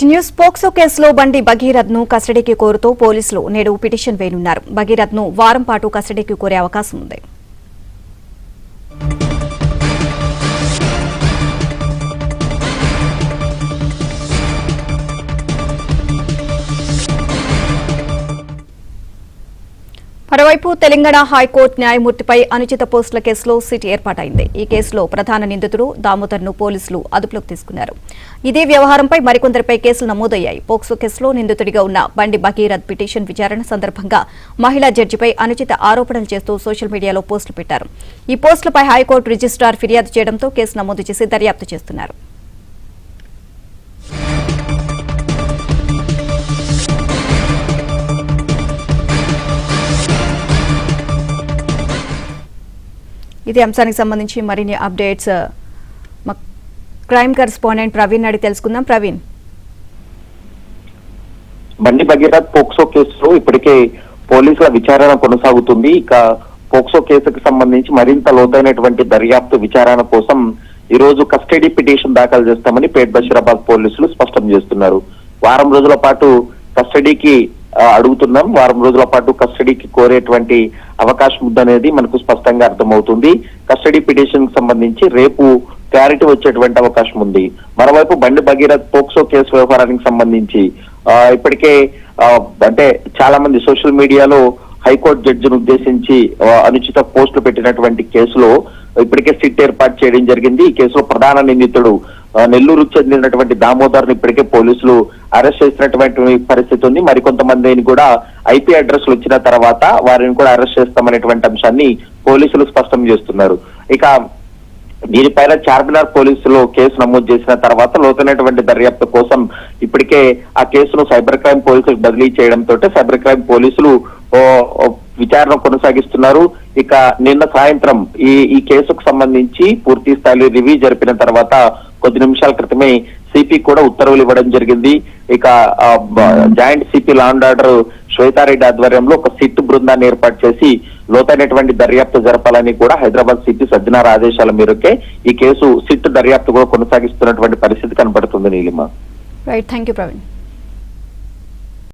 Right news POCSO కేసులో బండి భగీరథ్ ను కస్టడీకి కోరుతూ పోలీసులు నేడు పిటిషన్ వేయనున్నారు. భగీరథ్ ను వారం పాటు కస్టడీకి కోరే అవకాశం ఉంది. మరోవైపు తెలంగాణ హైకోర్టు న్యాయమూర్తిపై అనుచిత పోస్టుల కేసులో సిట్ ఏర్పాటైంది. ఈ కేసులో ప్రధాన నిందితుడు దామోదర్ ను పోలీసులు అదుపులోకి తీసుకున్నారు. ఇదే వ్యవహారంపై మరికొందరిపై కేసులు నమోదయ్యాయి. పోక్సో కేసులో నిందితుడిగా ఉన్న బండి భగీరథ్ పిటిషన్ విచారణ సందర్భంగా మహిళా జడ్జిపై అనుచిత ఆరోపణలు చేస్తూ సోషల్ మీడియాలో పోస్టులు పెట్టారు. ఈ పోస్టులపై హైకోర్టు రిజిస్ట్రార్ ఫిర్యాదు చేయడంతో కేసు నమోదు చేసి దర్యాప్తు చేస్తున్నారు. ఇదే అంశానికి సంబంధించి మరిన్ని అప్డేట్స్ క్రైమ్ కరెస్పాండెంట్ ప్రవీణ్ అడిగి తెలుసుకుందాం. ప్రవీణ్, బండి భగీరథ్ పోక్సో కేసులో ఇప్పటికే పోలీసుల విచారణ కొనసాగుతుంది. ఇక పోక్సో కేసుకు సంబంధించి మరింత లోతైనటువంటి దర్యాప్తు విచారణ కోసం ఈ రోజు కస్టడీ పిటిషన్ దాఖలు చేస్తామని పేట్ బషీరాబాద్ పోలీసులు స్పష్టం చేస్తున్నారు. వారం రోజుల పాటు కస్టడీకి అడుగుతున్నాం. వారం రోజుల పాటు కస్టడీకి కోరేటువంటి అవకాశం ఉందనేది మనకు స్పష్టంగా అర్థమవుతుంది. కస్టడీ పిటిషన్ కి సంబంధించి రేపు క్లారిటీ వచ్చేటువంటి అవకాశం ఉంది. మరోవైపు బండి భగీరథ్ పోక్సో కేసు వ్యవహారానికి సంబంధించి ఇప్పటికే అంటే చాలా మంది సోషల్ మీడియాలో హైకోర్టు జడ్జిని ఉద్దేశించి అనుచిత పోస్టులు పెట్టినటువంటి కేసులో ఇప్పటికే సిట్ ఏర్పాటు చేయడం జరిగింది. ఈ కేసులో ప్రధాన నిందితుడు నెల్లూరుకు చెందినటువంటి దామోదర్ ని ఇప్పటికే పోలీసులు అరెస్ట్ చేసినటువంటి పరిస్థితి ఉంది. మరికొంతమందిని కూడా ఐపీ అడ్రస్లు వచ్చిన తర్వాత వారిని కూడా అరెస్ట్ చేస్తామనేటువంటి అంశాన్ని పోలీసులు స్పష్టం చేస్తున్నారు. ఇక దీనిపైన చార్మినార్ పోలీసులు కేసు నమోదు చేసిన తర్వాత లోతైనటువంటి దర్యాప్తు కోసం ఇప్పటికే ఆ కేసును సైబర్ క్రైమ్ పోలీసులకు బదిలీ చేయడంతో సైబర్ క్రైమ్ పోలీసులు విచారణ కొనసాగిస్తున్నారు. ఇక నిన్న సాయంత్రం ఈ కేసుకు సంబంధించి పూర్తి స్థాయిలో రివ్యూ జరిపిన తర్వాత కొద్ది నిమిషాల క్రితమే సిపి కూడా ఉత్తర్వులు ఇవ్వడం జరిగింది. ఇక joint CP law and order Swetha Reddy ఆధ్వర్యంలో ఒక సిట్ బృందాన్ని ఏర్పాటు చేసి లోతైనటువంటి దర్యాప్తు జరపాలని కూడా హైదరాబాద్ సిపి సజ్జనార్ ఆదేశాల మేరకే ఈ కేసు సిట్ దర్యాప్తు కూడా కొనసాగిస్తున్నటువంటి పరిస్థితి కనబడుతుంది. Neelima, right, thank you Praveen.